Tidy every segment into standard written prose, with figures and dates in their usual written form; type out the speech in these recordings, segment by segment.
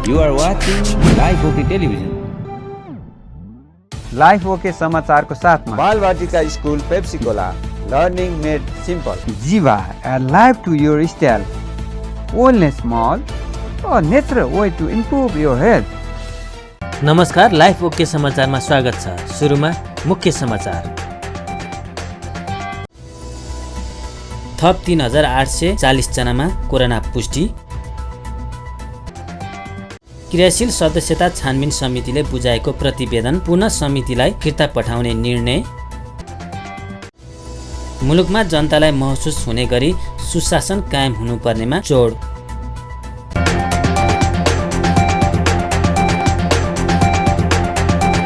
You are watching Live OK Television. Life okay समाचारको साथमा Balvatika school Pepsicola learning made simple Jiva life to your style wellness mall natural way to improve your health. नमस्कार, life okay समाचारमा स्वागत छ। सुरुमा मुख्य समाचार। थप 3840 जनामा कोरोना पुष्टि। क्रियाशील सदस्यता छानबिन समितिले बुझाएको प्रतिवेदन पुनः समितिलाई फिर्ता पठाउने निर्णय। मुलुकमा जनतालाई महसुस हुने गरी सुशासन कायम हुनुपर्नेमा जोड।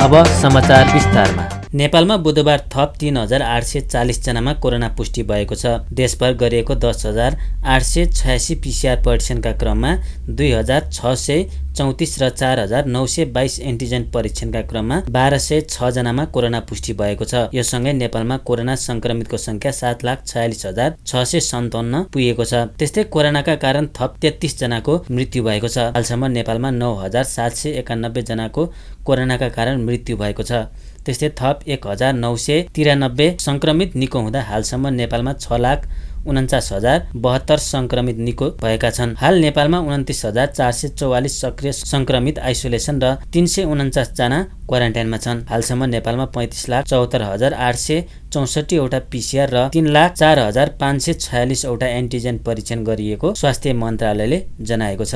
अब समाचार विस्तारमा। नेपालमा बुधबार थप 3840 जनामा कोरोना पुष्टि भएको छ। देशभर गरिएको 10,886 PCR परीक्षणका क्रममा 2,634 र 4,922 एन्टिजेन परीक्षणका क्रममा 1,206 जनामा कोरोना पुष्टि भएको छ। यो सँगै नेपालमा कोरोना संक्रमितको संख्या 7,46,657 पुगेको छ। त्यस्तै कोरोनाका कारण थप 33 जनाको मृत्यु भएको छ। हालसम्म नेपालमा 9,791 जनाको कोरोनाका कारण मृत्यु भएको छ। त्यस्तै थप 1,993 संक्रमित निको हुँदा हालसम्म नेपालमा 6,49,072 संक्रमित निको भएका छन्। हाल नेपालमा 29,444 सक्रिय संक्रमित आइसोलेसन र 349 जना क्वारेन्टाइनमा छन्। हालसम्म नेपालमा 35,74,864 वटा PCR र 3,04,546 वटा एन्टिजेन परीक्षण गरिएको स्वास्थ्य मन्त्रालयले जनाएको छ।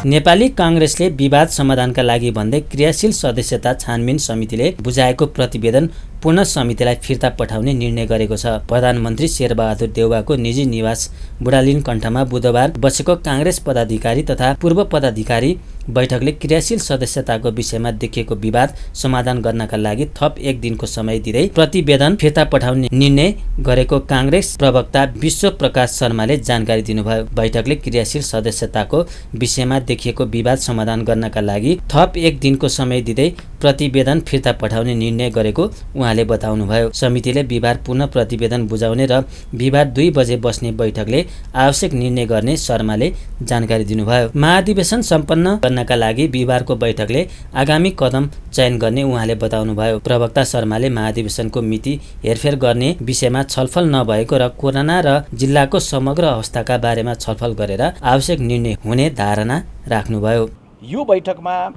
नेपाली कांग्रेसले विवाद समाधानका लागि भन्दै क्रियाशील सदस्यता छानबिन समितिले बुझाएको प्रतिवेदन पुनः समितिलाई फिर्ता पठाउने निर्णय गरेको छ। प्रधानमन्त्री शेरबहादुर देउवाको निजी निवास बुढालिन कण्ठमा बुधबार बसेको कांग्रेस पदाधिकारी तथा पूर्व पदाधिकारी बैठकले क्रियाशील सदस्यताको विषयमा देखिएको विवाद समाधान गर्नका लागि थप 1 दिनको समय दिँदै प्रतिवेदन फिर्ता पठाउने निर्णय गरेको कांग्रेस प्रवक्ता विश्व प्रकाश शर्माले जानकारी दिनुभयो। बैठकले क्रियाशील सदस्यताको विषयमा देखिएको विवाद समाधान गर्नका लागि थप 1 दिनको समय दिँदै प्रतिवेदन फिर्ता पठाउने निर्णय गरेको उहाँले बताउनुभयो। समितिले बिहिबार पुनः प्रतिवेदन बुझाउने र बिहिबार 2 बजे बस्ने बैठकले आवश्यक निर्णय गर्ने शर्माले जानकारी दिनुभयो। महाधिवेशन सम्पन्न गर्नका लागि बिहिबारको बैठकले आगामी कदम चयन गर्ने उहाँले बताउनुभयो। प्रवक्ता शर्माले महाधिवेशनको मिति हेरफेर गर्ने विषयमा छलफल नभएको र कोरोना र जिल्लाको समग्र अवस्थाका बारेमा छलफल गरेर आवश्यक निर्णय हुने धारणा राख्नुभयो। यो बैठकमा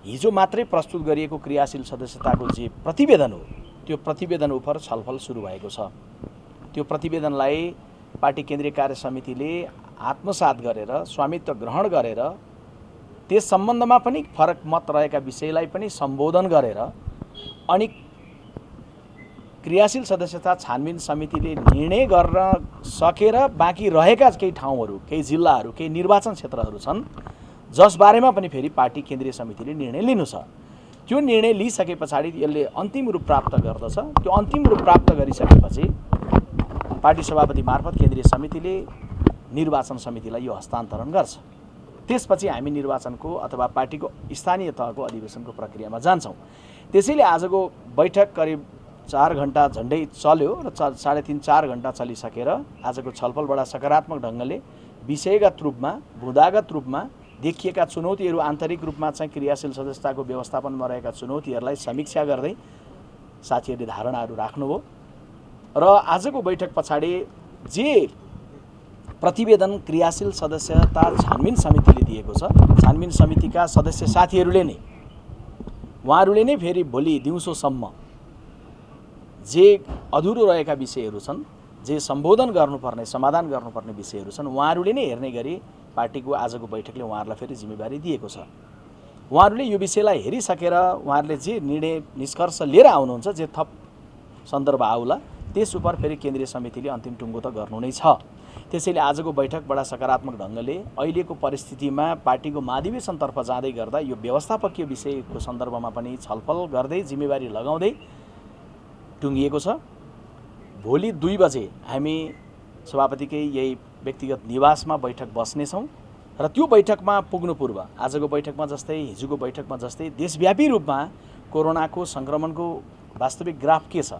हिजो मात्रै प्रस्तुत गरिएको क्रियाशील सदस्यताको जे प्रतिवेदन हो त्यो प्रतिवेदन उप छलफल सुरु भएको छ। त्यो प्रतिवेदनलाई पार्टी केन्द्रीय कार्य समितिले आत्मसात गरेर स्वामित्व ग्रहण गरेर त्यस सम्बन्धमा पनि फरक मत रहेका विषयलाई पनि सम्बोधन गरेर अनि क्रियाशील सदस्यता छानबिन समितिले निर्णय गर्न सकेर बाँकी रहेका केही ठाउँहरू, केही जिल्लाहरू, केही निर्वाचन क्षेत्रहरू छन् जसबारेमा पनि फेरि पार्टी केन्द्रीय समितिले निर्णय लिनु छ। त्यो निर्णय लिइसके पछाडि यसले अन्तिम रूप प्राप्त गर्दछ। त्यो अन्तिम रूप प्राप्त गरिसकेपछि पार्टी सभापति मार्फत केन्द्रीय समितिले निर्वाचन समितिलाई यो हस्तान्तरण गर्छ। त्यसपछि हामी निर्वाचनको अथवा पार्टीको स्थानीय तहको अधिवेशनको प्रक्रियामा जान्छौँ। त्यसैले आजको बैठक करिब 4 घण्टा झन्डै चल्यो र 3.5-4 घण्टा चलिसकेर आजको छलफल बडा सकारात्मक ढङ्गले विषयगत रूपमा, बुँदागत रूपमा देखिएका चुनौतीहरू, आन्तरिक रूपमा चाहिँ क्रियाशील सदस्यताको व्यवस्थापनमा रहेका चुनौतीहरूलाई समीक्षा गर्दै साथीहरूले धारणाहरू राख्नुभयो। र आजको बैठक पछाडि जे प्रतिवेदन क्रियाशील सदस्यता छानबिन समितिले दिएको छ, छानबिन समितिका सदस्य साथीहरूले नै उहाँहरूले नै फेरि भोलि दिउँसोसम्म जे अधुरो रहेका विषयहरू छन्, जे सम्बोधन गर्नुपर्ने, समाधान गर्नुपर्ने विषयहरू छन्, उहाँहरूले नै हेर्ने गरी पार्टीको आजको बैठकले उहाँहरूलाई फेरि जिम्मेवारी दिएको छ। उहाँहरूले यो विषयलाई हेरिसकेर उहाँहरूले जे निर्णय निष्कर्ष लिएर आउनुहुन्छ, जे थप सन्दर्भ आउला त्यस उप फेरि केन्द्रीय समितिले अन्तिम टुङ्गो त गर्नु नै छ। त्यसैले आजको बैठक बडा सकारात्मक ढङ्गले अहिलेको परिस्थितिमा पार्टीको महाधिवेशनतर्फ जाँदै गर्दा यो व्यवस्थापकीय विषयको सन्दर्भमा पनि छलफल गर्दै जिम्मेवारी लगाउँदै टुङ्गिएको छ। भोलि 2 बजे हामी सभापतिकै यही व्यक्तिगत निवासमा बैठक बस्नेछौँ र त्यो बैठकमा पुग्नु पूर्व आजको बैठकमा जस्तै, हिजोको बैठकमा जस्तै देशव्यापी रूपमा कोरोनाको सङ्क्रमणको वास्तविक ग्राफ के छ,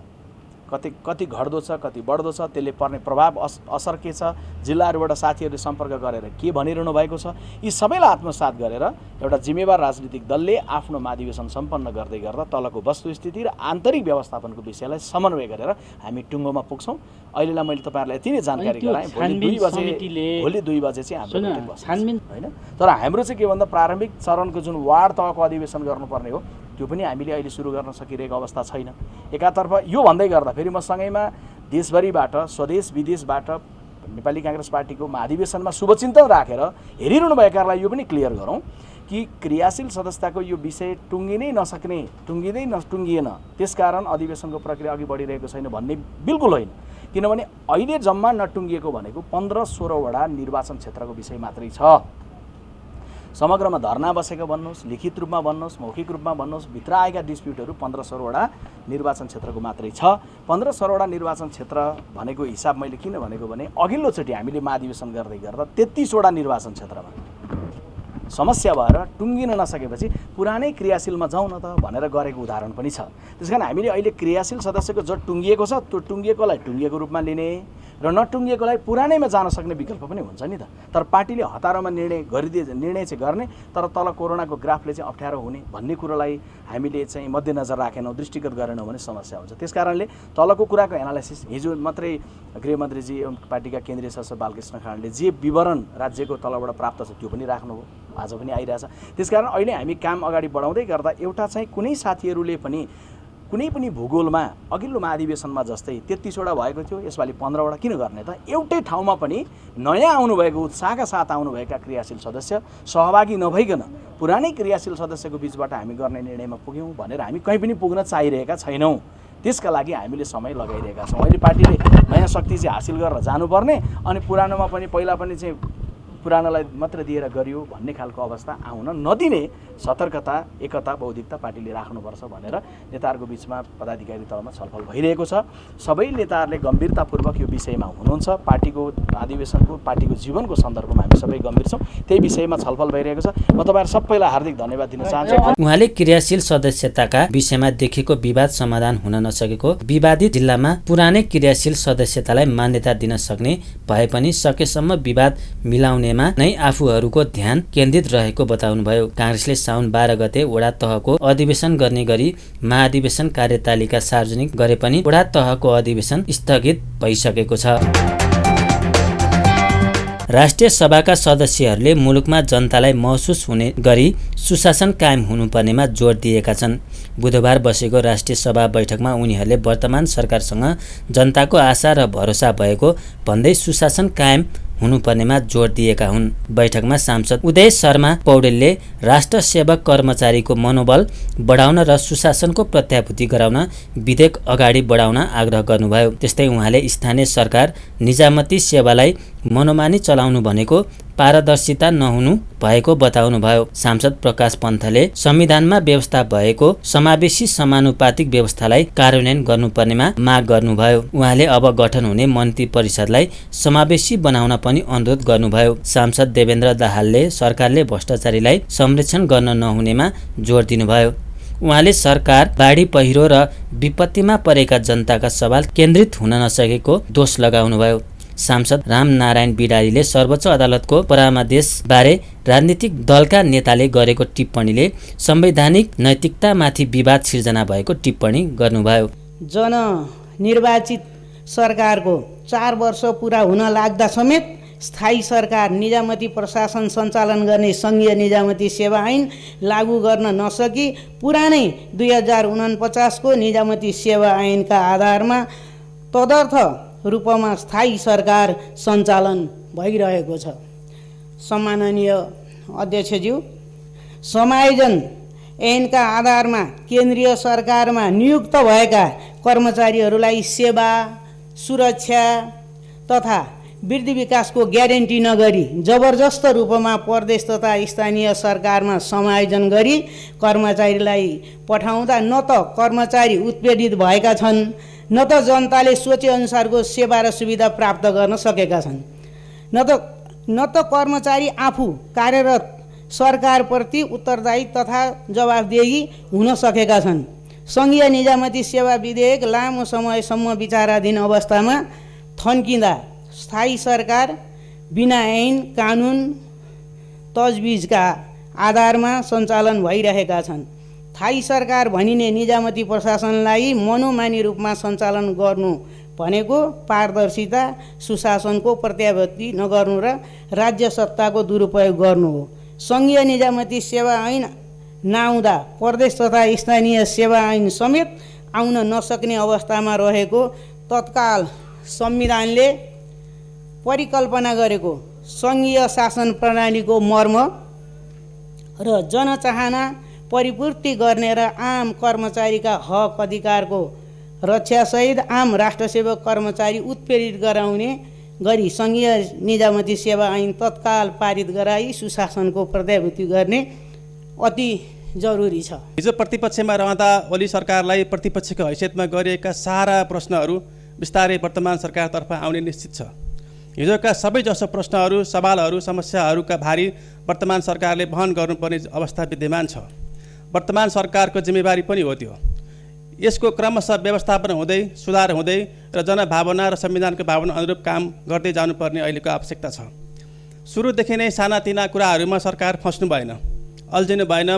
कति घट्दो छ, कति बढ्दो छ, त्यसले पर्ने प्रभाव असर के छ, जिल्लाहरूबाट साथीहरूले सम्पर्क गरेर के भनिरहनु भएको छ, यी सबैलाई आत्मसात गरेर एउटा जिम्मेवार राजनीतिक दलले आफ्नो महाधिवेशन सम्पन्न गर्दै गर्दा तलको वस्तुस्थिति र आन्तरिक व्यवस्थापनको विषयलाई समन्वय गरेर हामी टुङ्गोमा पुग्छौँ। अहिलेलाई मैले तपाईँहरूलाई यति नै जानकारी गराएँ। भोलि 2 बजे चाहिँ हाम्रो होइन, तर हाम्रो चाहिँ के भन्दा प्रारम्भिक चरणको जुन वार्ड तहको अधिवेशन गर्नुपर्ने हो त्यो पनि हामीले अहिले सुरु गर्न सकिरहेको अवस्था छैन। एकातर्फ यो भन्दै गर्दा फेरि म सँगैमा देशभरिबाट स्वदेश विदेशबाट नेपाली काङ्ग्रेस पार्टीको महाधिवेशनमा शुभचिन्तन राखेर हेरिरहनुभएकाहरूलाई यो पनि क्लियर गरौँ कि क्रियाशील सदस्यताको यो विषय टुङ्गिनै नसक्ने, टुङ्गिएन, त्यसकारण अधिवेशनको प्रक्रिया अघि बढिरहेको छैन भन्ने बिल्कुल होइन। किनभने अहिले जम्मा नटुङ्गिएको भनेको 15-16 वटा निर्वाचन क्षेत्रको विषय मात्रै छ। समग्रमा धरना बसेको भन्नुहोस्, लिखित रूपमा भन्नुहोस्, मौखिक रूपमा भन्नुहोस्, भित्र आएका डिस्प्युटहरू 15-16 वटा निर्वाचन क्षेत्रको मात्रै छ। 15-16 वटा निर्वाचन क्षेत्र भनेको हिसाब मैले किन भनेको भने अघिल्लोचोटि हामीले महाधिवेशन गर्दै गर्दा 33 वटा निर्वाचन क्षेत्रमा समस्या भएर टुङ्गिन नसकेपछि पुरानै क्रियाशीलमा जाउँ न त भनेर गरेको उदाहरण पनि छ। त्यसकारण हामीले अहिले क्रियाशील सदस्यको जो टुङ्गिएको छ त्यो टुङ्गिएकोलाई टुङ्गिएको रूपमा लिने र नटुङ्गिएकोलाई पुरानैमा जान सक्ने विकल्प पनि हुन्छ नि त। तर पार्टीले हतारोमा निर्णय चाहिँ गर्ने, तर तल कोरोनाको ग्राफले चाहिँ अप्ठ्यारो हुने भन्ने कुरोलाई हामीले चाहिँ मध्यनजर राखेनौँ, दृष्टिगत गरेनौँ भने समस्या हुन्छ। त्यस कारणले तलको कुराको एनालाइसिस हिजो मात्रै गृहमन्त्रीजी एवं पार्टीका केन्द्रीय सदस्य बालकृष्ण खाँडले जे विवरण राज्यको तलबाट प्राप्त छ त्यो पनि राख्नुभयो, आज पनि आइरहेछ। त्यसकारण अहिले हामी काम अगाडि बढाउँदै गर्दा एउटा चाहिँ कुनै साथीहरूले पनि कुनै पनि भूगोलमा अघिल्लो महाधिवेशनमा जस्तै 33 वटा भएको थियो, यसपालि 15 वटा किन गर्ने त? एउटै ठाउँमा पनि नयाँ आउनुभएको उत्साहका साथ आउनुभएका क्रियाशील सदस्य सहभागी नभइकन पुरानै क्रियाशील सदस्यको बिचबाट हामी गर्ने निर्णयमा पुग्यौँ भनेर हामी कहीँ पनि पुग्न चाहिरहेका छैनौँ। त्यसका लागि हामीले समय लगाइरहेका छौँ। अहिले पार्टीले नयाँ शक्ति चाहिँ हासिल गरेर जानुपर्ने अनि पुरानोमा पनि पहिला पनि चाहिँ पुरानोलाई मात्र दिएर गरियो भन्ने खालको अवस्था आउन नदिने सतर्कता, एकता, बौद्धिकता पार्टीले राख्नुपर्छ भनेर नेताहरूको बिचमा पदाधिकारी तहमा छलफल भइरहेको छ। सबै नेताहरूले गम्भीरतापूर्वक यो विषयमा हुनुहुन्छ। पार्टीको अधिवेशनको, पार्टीको जीवनको सन्दर्भमा हामी सबै गम्भीर छौँ। त्यही विषयमा छलफल भइरहेको छ। म तपाईँहरू सबैलाई हार्दिक धन्यवाद दिन चाहन्छु। उहाँले क्रियाशील सदस्यताका विषयमा देखेको विवाद समाधान हुन नसकेको, विवादित जिल्लामा पुरानै क्रियाशील सदस्यतालाई मान्यता दिन सक्ने भए पनि सकेसम्म विवाद मिलाउनेमा नै आफूहरूको ध्यान केन्द्रित रहेको बताउनुभयो। काङ्ग्रेसले साउन 12 गते वडा तहको अधिवेशन गर्ने गरी महाधिवेशन कार्यतालिका सार्वजनिक गरे पनि वडा तहको अधिवेशन स्थगित भइसकेको छ। राष्ट्रिय सभाका सदस्यहरूले मुलुकमा जनतालाई महसुस हुने गरी सुशासन कायम हुनुपर्नेमा जोड दिएका छन्। बुधबार बसेको राष्ट्रिय सभा बैठकमा उनीहरूले वर्तमान सरकारसँग जनताको आशा र भरोसा भएको भन्दै सुशासन कायम हुनुपर्नेमा जोड दिएका हुन्। बैठकमा सांसद उदय शर्मा पौडेलले राष्ट्र सेवक कर्मचारीको मनोबल बढाउन र सुशासनको प्रत्याभूति गराउन विधेयक अगाडि बढाउन आग्रह गर्नुभयो। त्यस्तै उहाँले स्थानीय सरकार निजामती सेवालाई मनोमानी चलाउनु भनेको पारदर्शिता नहुनु भएको बताउनुभयो। सांसद प्रकाश पन्थले संविधानमा व्यवस्था भएको समावेशी समानुपातिक व्यवस्थालाई कार्यान्वयन गर्नुपर्नेमा माग गर्नुभयो। उहाँले अब गठन हुने मन्त्री परिषदलाई समावेशी बनाउन पनि अनुरोध गर्नुभयो। सांसद देवेन्द्र दाहालले सरकारले भ्रष्टाचारीलाई संरक्षण गर्न नहुनेमा जोड दिनुभयो। उहाँले सरकार बाढी पहिरो र विपत्तिमा परेका जनताका सवाल केन्द्रित हुन नसकेको दोष लगाउनुभयो। सांसद रामनारायण बिडारीले सर्वोच्च अदालतको परामर्श बारे राजनीतिक दलका नेताले गरेको टिप्पणीले संवैधानिक नैतिकतामाथि विवाद सिर्जना भएको टिप्पणी गर्नुभयो। जननिर्वाचित सरकारको 4 वर्ष पुरा हुन लाग्दा समेत स्थायी सरकार निजामती प्रशासन सञ्चालन गर्ने सङ्घीय निजामती सेवा ऐन लागू गर्न नसकी पुरानै 2049 को निजामती सेवा ऐनका आधारमा तदर्थ रूपमा स्थायी सरकार सञ्चालन भइरहेको छ। सम्माननीय अध्यक्षज्यू, समायोजन ऐनका आधारमा केन्द्रीय सरकारमा नियुक्त भएका कर्मचारीहरूलाई सेवा, सुरक्षा तथा वृद्धि विकासको ग्यारेन्टी नगरी जबरजस्त रूपमा प्रदेश तथा स्थानीय सरकारमा समायोजन गरी कर्मचारीलाई पठाउँदा न त कर्मचारी उत्पीडित भएका छन्, न त जनताले सोचे अनुसारको सेवा र सुविधा प्राप्त गर्न सकेका छन्, न त कर्मचारी आफू कार्यरत सरकारप्रति उत्तरदायी तथा जवाफदेही हुन सकेका छन्। सङ्घीय निजामती सेवा विधेयक लामो समयसम्म विचाराधीन अवस्थामा थन्किँदा स्थायी सरकार बिना ऐन कानुन तजविजका आधारमा सञ्चालन भइरहेका छन्। स्थायी सरकार भनिने निजामती प्रशासनलाई मनोमानी रूपमा सञ्चालन गर्नु भनेको पारदर्शिता सुशासनको प्रत्याभूति नगर्नु र राज्य सत्ताको दुरुपयोग गर्नु हो। सङ्घीय निजामती सेवा ऐन नआउँदा प्रदेश तथा स्थानीय सेवा ऐन समेत आउन नसक्ने अवस्थामा रहेको तत्काल संविधानले परिकल्पना गरेको सङ्घीय शासन प्रणालीको मर्म र जनचाहना परिपूर्ति गर्ने र आम कर्मचारीका हक अधिकारको रक्षासहित आम राष्ट्रसेवक कर्मचारी उत्प्रेरित गराउने गरी सङ्घीय निजामती सेवा ऐन तत्काल पारित गराई सुशासनको प्रत्याभूति गर्ने अति जरुरी छ। हिजो प्रतिपक्षमा रहँदा ओली सरकारलाई प्रतिपक्षको हैसियतमा गरिएका सारा प्रश्नहरू बिस्तारै वर्तमान सरकारतर्फ आउने निश्चित छ। हिजोका सबैजसो प्रश्नहरू सवालहरू समस्याहरूका भारी वर्तमान सरकारले वहन गर्नुपर्ने अवस्था विद्यमान छ। वर्तमान सरकारको जिम्मेवारी पनि हो त्यो। यसको क्रमशः व्यवस्थापन हुँदै सुधार हुँदै र जनभावना र संविधानको भावना अनुरूप काम गर्दै जानुपर्ने अहिलेको आवश्यकता छ। सुरुदेखि नै सानातिना कुराहरूमा सरकार फस्नु भएन, अल्झिनु भएन,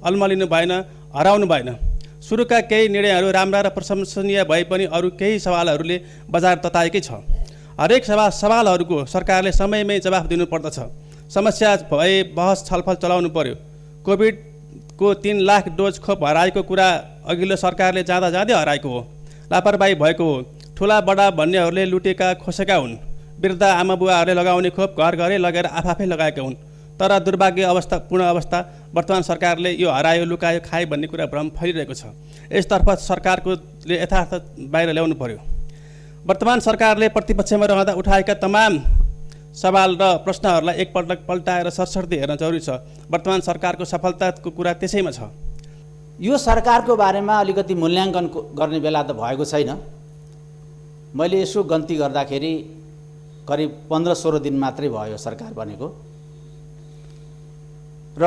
अल्मलिनु भएन, हराउनु भएन। सुरुका केही निर्णयहरू राम्रा र प्रशंसनीय भए पनि अरू केही सवालहरूले बजार तताएकै छ। हरेक सवालहरूको सरकारले समयमै जवाफ दिनुपर्दछ। समस्या भए बहस छलफल चलाउनु पर्यो। कोभिडको 3 लाख डोज खोप हराएको कुरा अघिल्लो सरकारले जाँदा जाँदै हराएको हो, लापरवाही भएको हो। ठुला बडा भन्नेहरूले लुटेका खोसेका हुन्। वृद्ध आमा बुवाहरूले लगाउने खोप घर घरै लगेर आफै लगाएका हुन्। तर पूर्ण अवस्था वर्तमान सरकारले यो हरायो लुकायो खाए भन्ने कुरा भ्रम फैलिरहेको छ। यसतर्फ सरकारले यथार्थ बाहिर ल्याउनु पर्यो। वर्तमान सरकारले प्रतिपक्षमा रहँदा उठाएका तमाम सवाल र प्रश्नहरूलाई एकपल्ट पल्टाएर सरसर्ती हेर्न जरुरी छ। वर्तमान सरकारको सफलताको कुरा त्यसैमा छ। यो सरकारको बारेमा अलिकति मूल्याङ्कन गर्ने बेला त भएको छैन। मैले यसो गन्ती गर्दाखेरि करिब 15-16 दिन मात्रै भयो सरकार बनेको र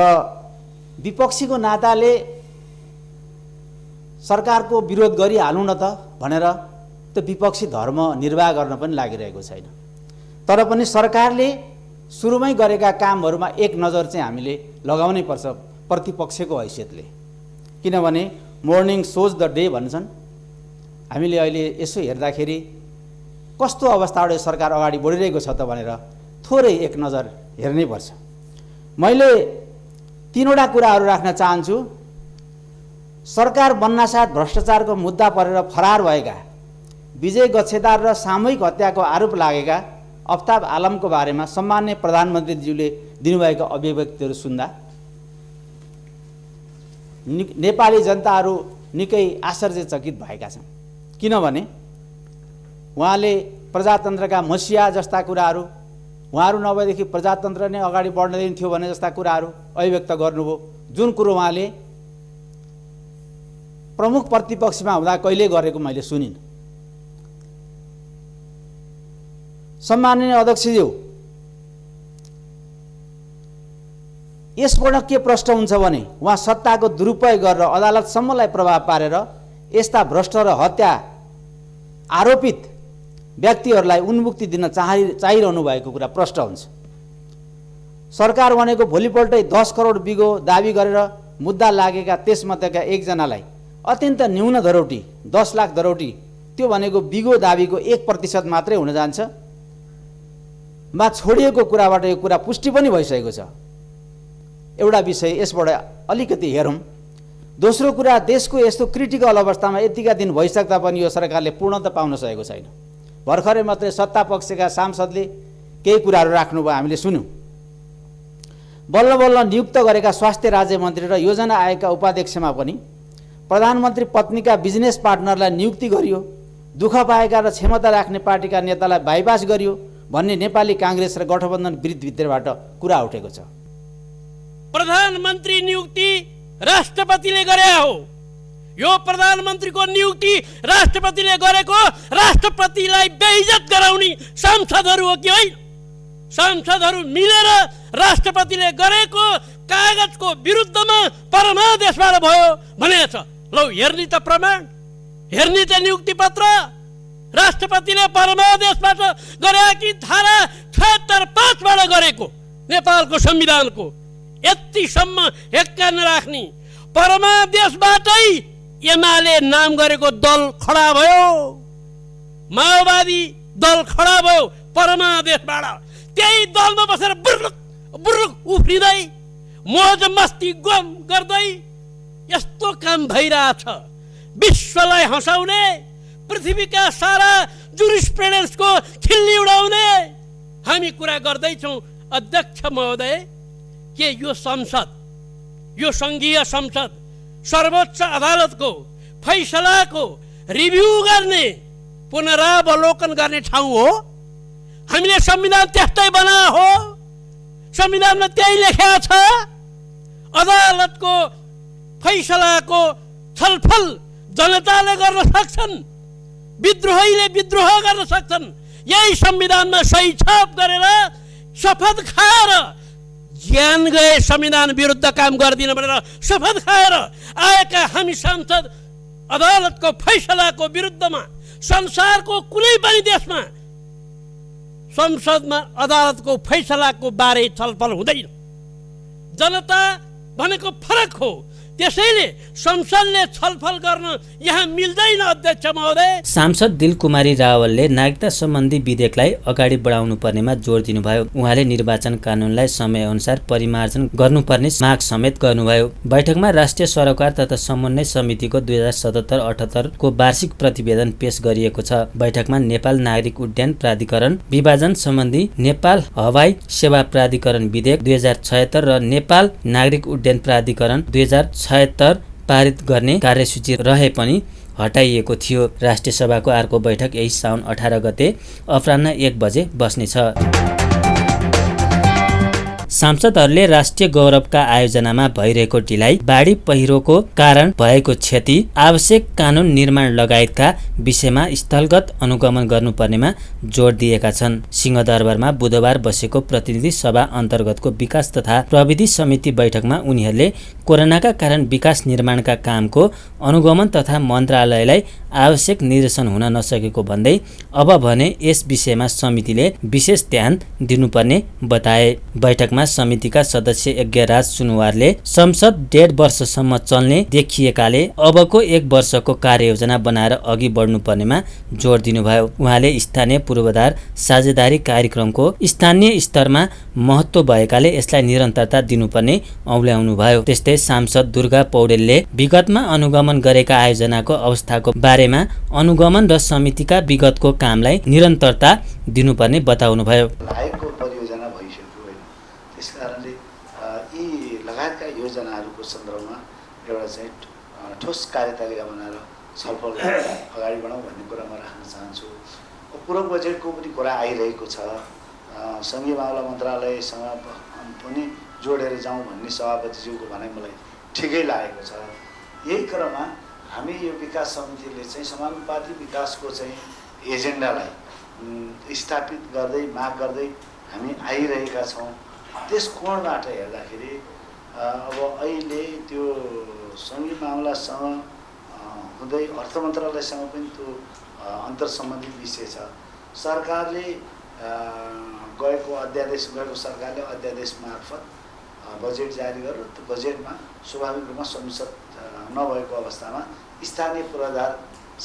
विपक्षीको नाताले सरकारको विरोध गरिहालौँ न त भनेर त्यो विपक्षी धर्म निर्वाह गर्न पनि लागिरहेको छैन। तर पनि सरकारले सुरुमै गरेका कामहरूमा एक नजर चाहिँ हामीले लगाउनै पर्छ प्रतिपक्षको हैसियतले। किनभने मर्निङ सोज द डे भन्छन्। हामीले अहिले यसो हेर्दाखेरि कस्तो अवस्थाबाट सरकार अगाडि बढिरहेको छ त भनेर थोरै एक नजर हेर्नै पर्छ। मैले 3वटा कुराहरू राख्न चाहन्छु। सरकार बन्नासाथ भ्रष्टाचारको मुद्दा परेर फरार भएका विजय गच्छेदार र सामूहिक हत्याको आरोप लागेका अफ्ताब आलमको बारेमा सम्माननीय प्रधानमन्त्रीज्यूले दिनुभएका अभिव्यक्तिहरू सुन्दा नेपाली जनताहरू निकै आश्चर्यचकित भएका छन्। किनभने उहाँले प्रजातन्त्रका मसिया जस्ता कुराहरू, उहाँहरू नभएदेखि प्रजातन्त्र नै अगाडि बढ्न दिन्थ्यो भने जस्ता कुराहरू अभिव्यक्त गर्नुभयो। जुन कुरो उहाँले प्रमुख प्रतिपक्षमा हुँदा कहिले गरेको मैले सुनिन। सम्माननीय अध्यक्षज्यू, यसबाट के प्रश्न हुन्छ भने उहाँ सत्ताको दुरुपयोग गरेर अदालतसम्मलाई प्रभाव पारेर यस्ता भ्रष्ट र हत्या आरोपित व्यक्तिहरूलाई उन्मुक्ति दिन चाहिरहनु भएको कुरा प्रष्ट हुन्छ। सरकार भनेको भोलिपल्टै 10 करोड बिघो दाबी गरेर मुद्दा लागेका त्यसमध्येका एकजनालाई अत्यन्त न्यून धरोटी 10 लाख धरोटी, त्यो भनेको बिघो दाबीको 1% मात्रै हुन जान्छ मा छोडिएको कुराबाट यो कुरा पुष्टि पनि भइसकेको छ। एउटा विषय यसबाट अलिकति हेरौँ। दोस्रो कुरा, देशको यस्तो क्रिटिकल अवस्थामा यतिका दिन भइसक्दा पनि यो सरकारले पूर्णता पाउन सकेको छैन। भर्खरै मात्रै सत्ता पक्षका सांसदले केही कुराहरू राख्नुभयो, हामीले सुन्यौँ। बल्ल बल्ल नियुक्त गरेका स्वास्थ्य राज्य मन्त्री र योजना आयोगका उपाध्यक्षमा पनि प्रधानमन्त्री पत्नीका बिजनेस पार्टनरलाई नियुक्ति गरियो, दुःख पाएका र क्षमता राख्ने पार्टीका नेतालाई बाइपास गरियो भन्ने नेपाली कांग्रेस र गठबन्धन भित्रबाट कुरा उठेको छ। प्रधानमन्त्री नियुक्ति राष्ट्रपतिले गरे हो। यो प्रधानमन्त्रीको नियुक्ति राष्ट्रपतिले गरेको, राष्ट्रपतिलाई बेइज्जत गराउने सांसदहरू हो कि होइन? सांसदहरू मिलेर राष्ट्रपतिले गरेको कागजको विरुद्धमा परमादेशबाट भयो भनेछ। लौ हेर्ने त प्रमाण, हेर्ने त नियुक्ति पत्र। राष्ट्रपतिले परमादेशबाट गरेकी धारा 76(5)बाट गरेको नेपालको संविधानको यतिसम्म हेक्का नराख्ने परमादेशबाटै एमाले नाम गरेको दल खडा भयो, माओवादी दल खडा भयो परमादेशबाट। त्यही दलमा बसेर बुर्रुक बुर्रुक उफ्रिँदै मौज मस्ती गर्दै यस्तो काम भइरहेछ। विश्वलाई हँसाउने, पृथ्वीका सारा जुरिस्प्रुडेन्सको खिल्ली उडाउने हामी कुरा गर्दैछौँ। अध्यक्ष महोदय, के यो संसद, यो सङ्घीय संसद सर्वोच्च अदालतको फैसलाको रिभ्यू गर्ने, पुनरावलोकन गर्ने ठाउँ हो? हामीले संविधान त्यस्तै बना हो? संविधानमा त्यही लेखेको छ? अदालतको फैसलाको छलफल जनताले गर्न सक्छन्, विद्रोहीले विद्रोह गर्न सक्छन्। यही संविधानमा सही छाप गरेर शपथ खाएर ज्यान गए संविधान विरुद्ध काम गर्दिन भनेर शपथ खाएर आएका हामी सांसद अदालतको फैसलाको विरुद्धमा संसारको कुनै पनि देशमा संसदमा अदालतको फैसलाको बारे छलफल हुँदैन। जनता भनेको फरक हो, त्यसैले संसदले छलफल गर्न यहाँ मिल्दैन। अध्यक्ष महोदय, सांसद दिलकुमारी रावलले नागरिकता सम्बन्धी विधेयकलाई अगाडि बढाउनु पर्नेमा जोड दिनुभयो। उहाँले निर्वाचन कानुनलाई समयअनुसार परिमार्जन गर्नुपर्ने माग समेत गर्नुभयो। बैठकमा राष्ट्रिय सरोकार तथा समन्वय समितिको 2077-78 को वार्षिक प्रतिवेदन पेश गरिएको छ। बैठकमा नेपाल नागरिक उड्डयन प्राधिकरण विभाजन सम्बन्धी नेपाल हवाई सेवा प्राधिकरण विधेयक 2076 र नेपाल नागरिक उड्डयन प्राधिकरण 2076 पारित गर्ने कार्यसूची रहे पनि हटाइएको थियो। राष्ट्रिय सभाको अर्को बैठक यही साउन 18 गते अपराह्न 1 बजे बस्नेछ। सांसदहरूले राष्ट्रिय गौरवका आयोजनामा भइरहेको ढिलाइ, बाढी पहिरोको कारण भएको क्षति, आवश्यक कानुन निर्माण लगायतका विषयमा स्थलगत अनुगमन गर्नुपर्नेमा जोड दिएका छन्। सिंहदरबारमा बुधबार बसेको प्रतिनिधि सभा अन्तर्गतको विकास तथा प्रविधि समिति बैठकमा उनीहरूले कोरोनाका कारण विकास निर्माणका कामको अनुगमन तथा मन्त्रालयलाई आवश्यक निर्देशन हुन नसकेको भन्दै अब भने यस विषयमा समितिले विशेष ध्यान दिनुपर्ने बताए। बैठकमा समितिका सदस्य यज्ञराज सुनुवारले संसद 1.5 वर्षसम्म चल्ने देखिएकाले अबको 1 वर्षको कार्ययोजना बनाएर अघि बढ्नुपर्नेमा जोड दिनुभयो। उहाँले स्थानीय पूर्वाधार साझेदारी कार्यक्रमको स्थानीय स्तरमा महत्त्व भएकाले यसलाई निरन्तरता दिनुपर्ने औल्याउनुभयो। त्यस्तै सांसद दुर्गा पौडेलले विगतमा अनुगमन गरेका आयोजनाको अवस्थाको बारेमा अनुगमन र समितिका विगतको कामलाई निरन्तरता दिनुपर्ने बताउनुभयो। त्यसकारणले यी लगायतका योजनाहरूको सन्दर्भमा एउटा चाहिँ ठोस कार्यतालिका बनाएर छलफल गरेर अगाडि बढाउँ भन्ने कुरा म राख्न चाहन्छु। पूरक बजेटको पनि कुरा आइरहेको छ, सङ्घीय मामला मन्त्रालयसँग पनि जोडेर जाउँ भन्ने सभापतिज्यूको भनाइ मलाई ठिकै लागेको छ। यही क्रममा हामी यो विकास समितिले चाहिँ समानुपातिक विकासको चाहिँ एजेन्डालाई स्थापित गर्दै माग गर्दै हामी आइरहेका छौँ। त्यस कोणबाट हेर्दाखेरि अब अहिले त्यो सङ्घीय मामलासँग हुँदै अर्थ मन्त्रालयसँग पनि त्यो अन्तर सम्बन्धित विषय छ। सरकारले गएको सरकारले अध्यादेश मार्फत बजेट जारी गरेर त्यो बजेटमा स्वाभाविक रूपमा संसद नभएको अवस्थामा स्थानीय पूर्वाधार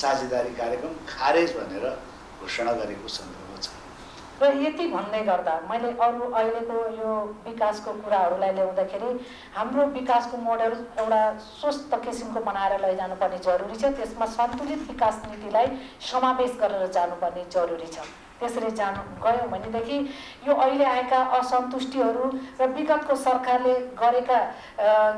साझेदारी कार्यक्रम खारेज भनेर घोषणा गरेको सन्दर्भ छ। र यति भन्दै गर्दा मैले अरू अहिलेको यो विकासको कुराहरूलाई ल्याउँदाखेरि हाम्रो विकासको मोडल एउटा स्वस्थ किसिमको बनाएर लैजानुपर्ने जरुरी छ। त्यसमा सन्तुलित विकास नीतिलाई समावेश गरेर जानुपर्ने जरुरी छ। त्यसरी गयौँ भनेदेखि यो अहिले आएका असन्तुष्टिहरू र विगतको सरकारले गरेका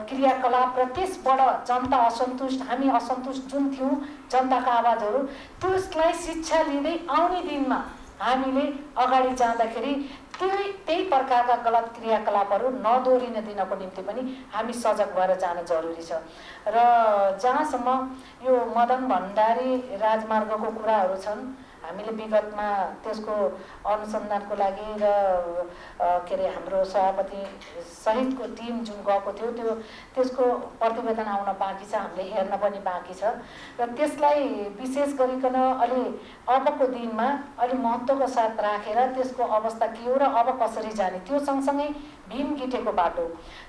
क्रियाकलाप र त्यसबाट जनता असन्तुष्ट, हामी असन्तुष्ट जुन थियौँ जनताका आवाजहरू, त्यसलाई शिक्षा लिँदै आउने दिनमा हामीले अगाडि जाँदाखेरि त्यही प्रकारका गलत क्रियाकलापहरू नदोहोरिन दिनको निम्ति पनि हामी सजग भएर जान जरुरी छ। र जहाँसम्म यो मदन भण्डारी राजमार्गको कुराहरू छन्, हामीले विगतमा त्यसको अनुसन्धानको लागि र के अरे हाम्रो सभापति सहितको टिम जुन गएको थियो त्यसको प्रतिवेदन आउन बाँकी छ, हामीले हेर्न पनि बाँकी छ र त्यसलाई विशेष गरिकन अलि अबको दिनमा अलि महत्त्वको साथ राखेर त्यसको अवस्था के हो र अब कसरी जाने, त्यो सँगसँगै भीम गिठेको बाटो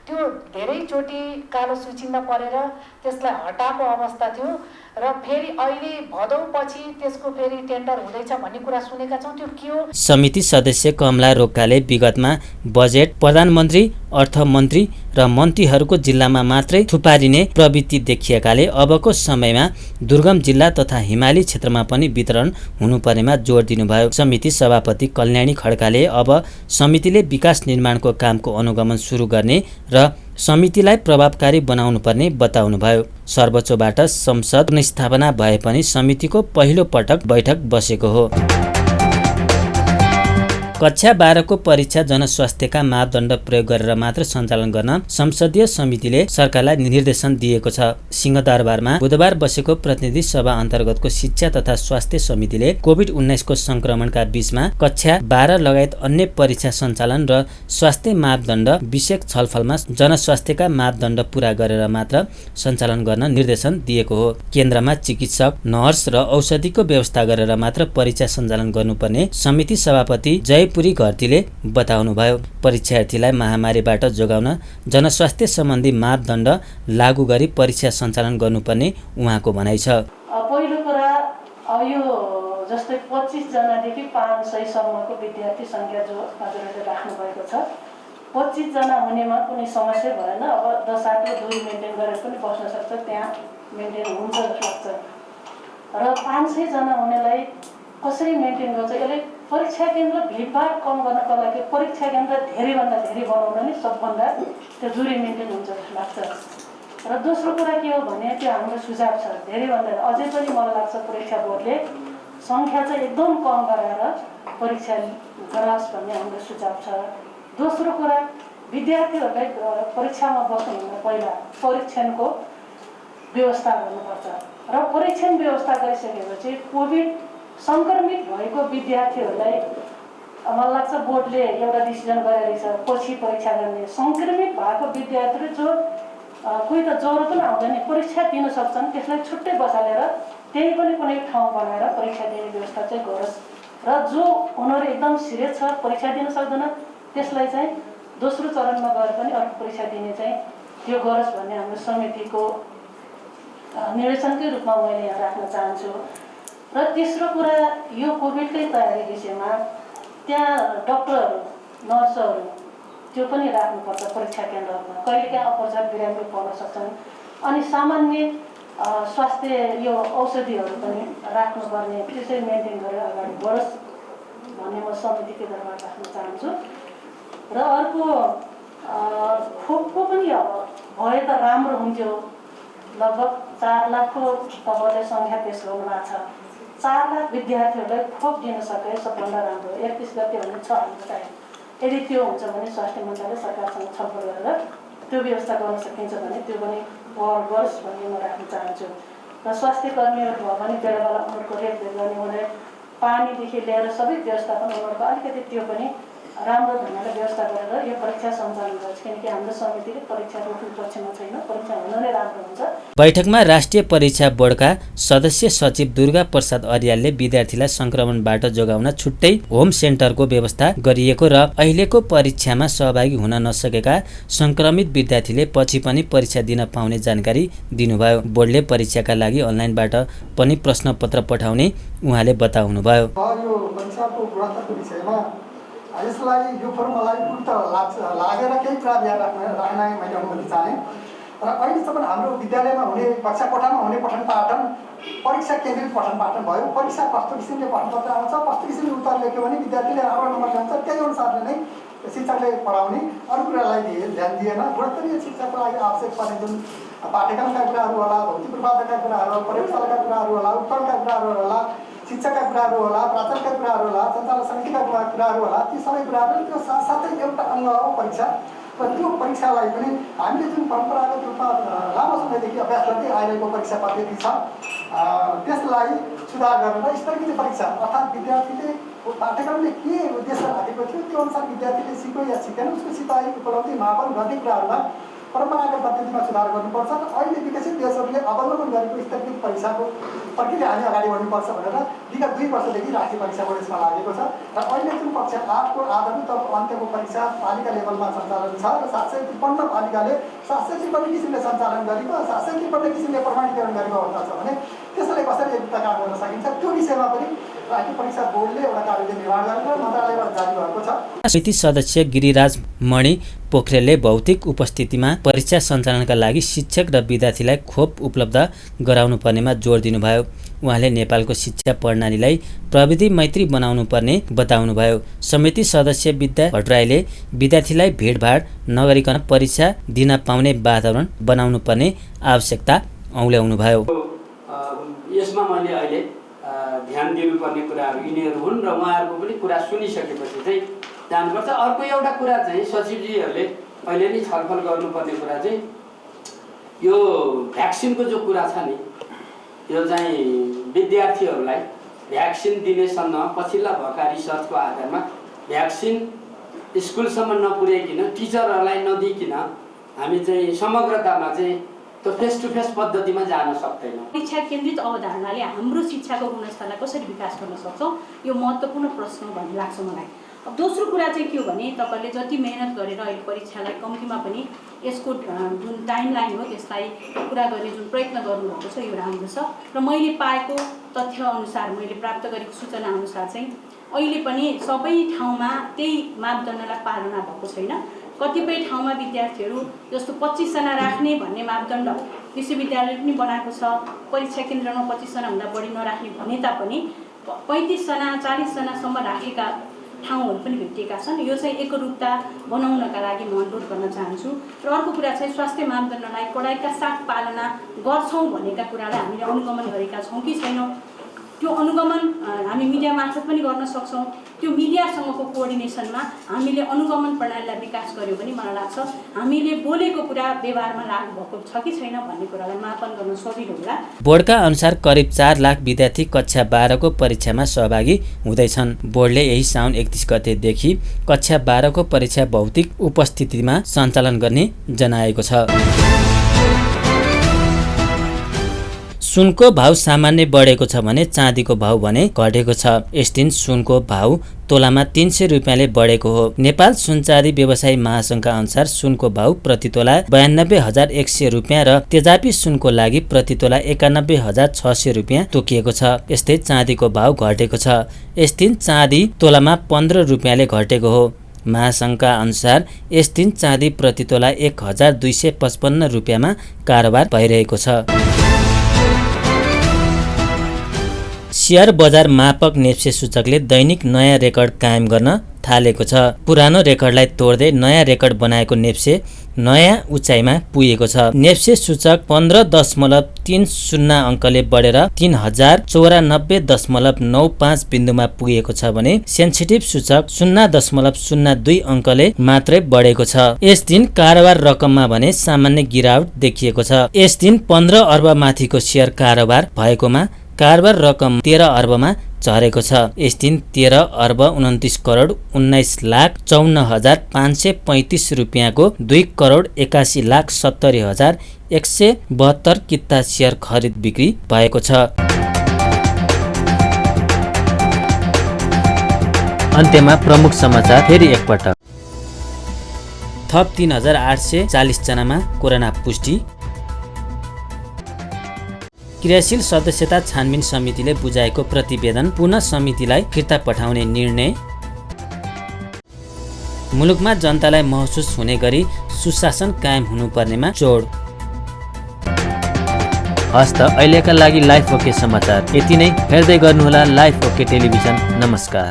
त्यो धेरैचोटि कालो सूचीमा परेर त्यसलाई हटाएको अवस्था थियो र फेरि अहिले भदौपछि त्यसको फेरि टेन्डर हुँदैछ भन्ने कुरा सुनेका छौँ। त्यो के हो? समिति सदस्य कमला रोकाले विगतमा बजेट प्रधानमन्त्री, अर्थमन्त्री र मन्त्रीहरूको जिल्लामा मात्रै थुपारिने प्रवृत्ति देखिएकाले अबको समयमा दुर्गम जिल्ला तथा हिमाली क्षेत्रमा पनि वितरण हुनुपर्नेमा जोड दिनुभयो। समिति सभापति कल्याणी खड्काले अब समितिले विकास निर्माणको कामको अनुगमन सुरु गर्ने र समितिलाई प्रभावकारी बनाउनुपर्ने बताउनुभयो। सर्वोच्चबाट संसद स्थापना भए पनि समितिको पहिलो पटक बैठक बसेको हो। कक्षा 12 को परीक्षा जनस्वास्थ्यका मापदण्ड प्रयोग गरेर मात्र सञ्चालन गर्न संसदीय समितिले सरकारलाई निर्देशन दिएको छ। सिंहदरबारमा बुधबार बसेको प्रतिनिधि सभा अन्तर्गतको शिक्षा तथा स्वास्थ्य समितिले कोभिड-19 को संक्रमणका बीचमा कक्षा 12 लगायत अन्य परीक्षा सञ्चालन र स्वास्थ्य मापदण्ड विषयक छलफलमा जनस्वास्थ्यका मापदण्ड पूरा गरेर मात्र सञ्चालन गर्न निर्देशन दिएको हो। केन्द्रमा चिकित्सक, नर्स र औषधिको व्यवस्था गरेर मात्र परीक्षा सञ्चालन गर्नुपर्ने समिति सभापति जयपुरी घरतीले बताउनुभयो। परीक्षार्थीलाई महामारीबाट जोगाउन जनस्वास्थ्य सम्बन्धी मापदण्ड लागू गरी परीक्षा सञ्चालन गर्नुपर्ने उहाँको भनाइ छ। पहिलो कुरा अब यो जस्तै 25 जनादेखि 500 सम्मको विद्यार्थी संख्या जो हजुरहरूले राख्नु भएको छ, 25 जना हुनेमा कुनै समस्या भएन। अब 10-8 दूरी मेन्टेन गरेर पनि बस्न सक्छ, त्यहाँ मेन्टेन हुन्छ जस्तो लाग्छ। र 500 जना हुनेलाई कसरी मेन्टेन गर्छ? यसले परीक्षा केन्द्र भिडभाड कम गर्नको लागि परीक्षा केन्द्र धेरैभन्दा धेरै बनाउन नै सबभन्दा त्यो दूरी मेन्टेन हुन्छ जस्तो लाग्छ। र दोस्रो कुरा के हो भने त्यो हाम्रो सुझाव छ, धेरैभन्दा अझै पनि मलाई लाग्छ परीक्षा बोर्डले सङ्ख्या चाहिँ एकदम कम गराएर परीक्षा गराओस् भन्ने हाम्रो सुझाव छ। दोस्रो कुरा विद्यार्थीहरूलाई परीक्षामा बस्नुभन्दा पहिला परीक्षणको व्यवस्था गर्नुपर्छ र परीक्षण व्यवस्था गरिसकेपछि कोभिड सङ्क्रमित भएको विद्यार्थीहरूलाई मलाई लाग्छ बोर्डले एउटा डिसिजन गरेको छ, पछि परीक्षा गर्ने सङ्क्रमित भएको विद्यार्थीहरू जो कोही त ज्वरो पनि आउँदैन परीक्षा दिन सक्छन्, त्यसलाई छुट्टै बसालेर त्यही पनि कुनै ठाउँ बनाएर परीक्षा दिने व्यवस्था चाहिँ गरोस् र जो उनीहरू एकदम सिरियस छ परीक्षा दिन सक्दैन त्यसलाई चाहिँ दोस्रो चरणमा गएर पनि अर्को परीक्षा दिने चाहिँ त्यो गरोस् भन्ने हाम्रो समितिको निर्देशनकै रूपमा मैले यहाँ राख्न चाहन्छु। र तेस्रो कुरा यो कोभिडकै तयारी विषयमा त्यहाँ डक्टरहरू, नर्सहरू त्यो पनि राख्नुपर्छ परीक्षा केन्द्रहरूमा, कहिलेकाहीँ अपर्याप्त बिरामी पर्न सक्छन्। अनि सामान्य स्वास्थ्य यो औषधिहरू पनि राख्नुपर्ने, त्यसरी मेन्टेन गरेर अगाडि बढोस् भन्ने म समितिकै दरबार राख्न चाहन्छु। र अर्को खोपको पनि अब भए त राम्रो हुन्थ्यो। लगभग 4 लाखको तपाईँले सङ्ख्या पेश गर्नुभएको छ। 4 लाख विद्यार्थीहरूलाई खोप दिन सके सबभन्दा राम्रो। 31 गते हुने छ हाम्रो टाइम। यदि त्यो हुन्छ भने स्वास्थ्य मन्त्रालय सरकारसँग छलफल गरेर त्यो व्यवस्था गर्न सकिन्छ भने त्यो पनि पहल गरोस् भन्ने म राख्न चाहन्छु। र स्वास्थ्य कर्मीहरू भयो भने बेला बेला उनीहरूको रेखदेख गर्ने, उनीहरूले पानीदेखि लिएर सबै व्यवस्थापन उनीहरूको अलिकति त्यो पनि राम्रो ढङ्गले व्यवस्था गरेर यो परीक्षा सञ्चालन गर्छ, किनकि हाम्रो समितिले परीक्षा रोक्ने पक्षमा छैन, परीक्षा हुन नै राम्रो हुन्छ। बैठकमा राष्ट्रिय परीक्षा बोर्डका सदस्य सचिव दुर्गा प्रसाद अर्यालले विद्यार्थीलाई संक्रमणबाट जोगाउन छुट्टै होम सेन्टरको व्यवस्था गरिएको र अहिलेको परीक्षामा सहभागी हुन नसकेका संक्रमित विद्यार्थीले पछि पनि परीक्षा दिन पाउने जानकारी दिनुभयो। बोर्डले परीक्षाका लागि अनलाइनबाट पनि प्रश्नपत्र पठाउने उहाँले बताउनुभयो। यसलाई यो फोरम मलाई उल्टा लागेर केही कुरा यहाँ राख्न मैले अनुमति चाहेँ। र अहिलेसम्म हाम्रो विद्यालयमा हुने कक्षा कोठामा हुने पठन पाठन परीक्षा केन्द्रित पठन पाठन भयो। परीक्षा कस्तो किसिमले पठनपत्र आउँछ, कस्तो किसिमले उत्तर लेख्यो भने विद्यार्थीले राम्रो नम्बर ल्याउँछ, त्यही अनुसारले नै शिक्षकले पढाउने, अरू कुरालाई ध्यान दिएन। गुणस्तरीय शिक्षाको लागि आवश्यक पर्ने जुन पाठ्यक्रमका कुराहरू होला, भौतिक पूर्वाधारका कुराहरू, प्रयोगशालाका कुराहरू होला, उपकरणका कुराहरू होला, शिक्षाका कुराहरू होला, प्राचार्यका कुराहरू होला, सञ्चालन समितिका कुराहरू होला, ती सबै कुराहरू त्यो साथसाथै एउटा अङ्ग हो परीक्षा। र त्यो परीक्षालाई पनि हामीले जुन परम्परागत रूपमा लामो समयदेखि अभ्यास गर्दै आइरहेको परीक्षा पद्धति छ त्यसलाई सुधार गरेर स्थगित परीक्षा अर्थात् विद्यार्थीले पाठ्यक्रमले के उद्देश्य राखेको थियो त्यो अनुसार विद्यार्थीले सिक्यो या सिकेन उसको सिपाही उपलब्धि मापन गर्ने कुराहरूमा परम्परागत पद्धतिमा सुधार गर्नुपर्छ र अहिले विकसित देशहरूले अवलम्बन गरेको स्थगित परीक्षाको प्रक्रिया हामी अगाडि बढ्नुपर्छ भनेर विगत 2 वर्षदेखि राष्ट्रिय परीक्षा बोर्ड यसमा लागेको छ र अहिले जुन कक्षा 8 को आधारभूत अन्त्यको परीक्षा पालिका लेभलमा सञ्चालन छ र 753 पालिकाले 753 किसिमले सञ्चालन गरेको 753 किसिमले प्रमाणीकरण गरेको अवस्था छ भने त्यसलाई कसरी एकता काम गर्न सकिन्छ त्यो विषयमा पनि राष्ट्रिय परीक्षा बोर्डले एउटा कार्यविधि निर्माण गरेर मन्त्रालयबाट जारी भएको छ। समिति सदस्य गिरिराज मणि पोखरेलले भौतिक उपस्थितिमा परीक्षा सञ्चालनका लागि शिक्षक र विद्यार्थीलाई खोप उपलब्ध गराउनु पर्नेमा जोड दिनुभयो। उहाँले नेपालको शिक्षा प्रणालीलाई प्रविधि मैत्री बनाउनु पर्ने बताउनुभयो। समिति सदस्य विद्या भट्टराईले विद्यार्थीलाई भिडभाड नगरिकन परीक्षा दिन पाउने वातावरण बनाउनु पर्ने आवश्यकता औल्याउनुभयो। यसमा मैले अहिले ध्यान दिनुपर्ने कुराहरू यिनीहरू हुन् र उहाँहरूको पनि कुरा सुनिसकेपछि चाहिँ जानुपर्छ। अर्को एउटा कुरा चाहिँ सचिवजीहरूले अहिले नै छलफल गर्नुपर्ने कुरा चाहिँ यो भ्याक्सिनको जो कुरा छ नि यो चाहिँ विद्यार्थीहरूलाई भ्याक्सिन दिनेसम्म पछिल्ला भएका रिसर्चको आधारमा भ्याक्सिन स्कुलसम्म नपुर्याइकन टिचरहरूलाई नदिइकन हामी चाहिँ समग्रतामा चाहिँ त्यो फेस टु फेस पद्धतिमा जान सक्दैनौँ। शिक्षा केन्द्रित अवधारणाले हाम्रो शिक्षाको गुणस्तरलाई कसरी विकास गर्न सक्छौँ यो महत्त्वपूर्ण प्रश्न भन्ने लाग्छ मलाई। अब दोस्रो कुरा चाहिँ के हो भने तपाईँले जति मेहनत गरेर अहिले परीक्षालाई कम्तीमा पनि यसको जुन टाइमलाइन हो त्यसलाई पुरा गर्ने जुन प्रयत्न गर्नुभएको छ यो राम्रो छ र मैले पाएको तथ्य अनुसार मैले प्राप्त गरेको सूचना अनुसार चाहिँ अहिले पनि सबै ठाउँमा त्यही मापदण्डलाई पालना भएको छैन। कतिपय ठाउँमा विद्यार्थीहरू जस्तो 25 जना राख्ने भन्ने मापदण्ड विश्वविद्यालयले पनि बनाएको छ। परीक्षा केन्द्रमा 25 जना भन्दा बढी नराख्ने भने तापनि 35 जना 40 जनासम्म राखेका ठाउँहरू पनि भेटिएका छन्। यो चाहिँ एकरूपता बनाउनका लागि म अनुरोध गर्न चाहन्छु। र अर्को कुरा चाहिँ स्वास्थ्य मापदण्डलाई कडाइका साथ पालना गर्छौँ भनेका कुरालाई हामीले अनुगमन गरेका छौँ कि छैनौँ त्यो अनुगमन हामी मिडिया मार्फत पनि गर्न सक्छौँ। त्यो मिडियासँगको कोअर्डिनेसनमा हामीले अनुगमन प्रणालीलाई विकास गर्यो भने मलाई लाग्छ हामीले बोलेको कुरा व्यवहारमा लागू भएको छ कि छैन भन्ने कुरालाई मापन गर्न सजिलो होला। बोर्डका अनुसार करिब 4 लाख विद्यार्थी कक्षा 12 को परीक्षामा सहभागी हुँदैछन्। बोर्डले यही साउन 31 गतेदेखि कक्षा 12 को परीक्षा भौतिक उपस्थितिमा सञ्चालन गर्ने जनाएको छ। सुनको भाउ सामान्य बढेको छ भने चाँदीको भाउ भने घटेको छ। यस दिन सुनको भाउ तोलामा 300 रुपियाँले बढेको हो। नेपाल सुनचाँदी व्यवसायी महासङ्घका अनुसार सुनको भाउ प्रति तोला 92,100 रुपियाँ र तेजाबी सुनको लागि प्रति तोला 91,600 रुपियाँ तोकिएको छ। यस्तै चाँदीको भाउ घटेको छ। यस दिन चाँदी तोलामा 15 रुपियाँले घटेको हो। महासङ्घका अनुसार यस दिन चाँदी प्रति तोला 1,255 रुपियाँमा कारोबार भइरहेको छ। शेयर बजार मापक नेप्से सूचकले दैनिक नयाँ रेकर्ड कायम गर्न थालेको छ। पुरानो रेकर्डलाई तोड्दै नयाँ रेकर्ड बनाएको नेप्से नयाँ उचाइमा पुगेको छ। नेप्से सूचक 15.30 अङ्कले बढेर 3094.95 बिन्दुमा पुगेको छ भने सेन्सिटिभ सूचक 0.02 अङ्कले मात्रै बढेको छ। यस दिन कारोबार रकममा भने सामान्य गिरावट देखिएको छ। यस दिन 15 अर्ब माथिको शेयर कारोबार भएकोमा कारोबार रकम 13 अर्बमा झरेको छ। यस दिन 13 अर्ब 29 करोड 19,54,535 रुपियाँको 2 करोड 81,70,172 किता शेयर खरिद बिक्री भएको छ। अन्त्यमा प्रमुख समाचार फेरि एकपटक। थप 3,840 जनामा कोरोना पुष्टि। क्रियाशील सदस्यता छानबिन समितिले बुझाएको प्रतिवेदन पुनः समितिलाई फिर्ता पठाउने निर्णय। मुलुकमा जनतालाई महसुस हुने गरी सुशासन कायम हुनुपर्नेमा जोड। हस्त अहिलेका लागि लाइफ ओके समाचार यति नै। हेर्दै गर्नुहोला लाइफ ओके टेलिभिजन। नमस्कार।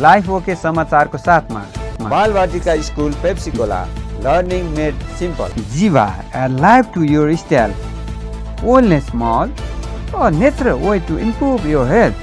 लाइफ ओके समाचारको साथमा Balvatika school Pepsicola learning made simple. Jiva a life to your style. Wellness Mall, a natural way to improve your health.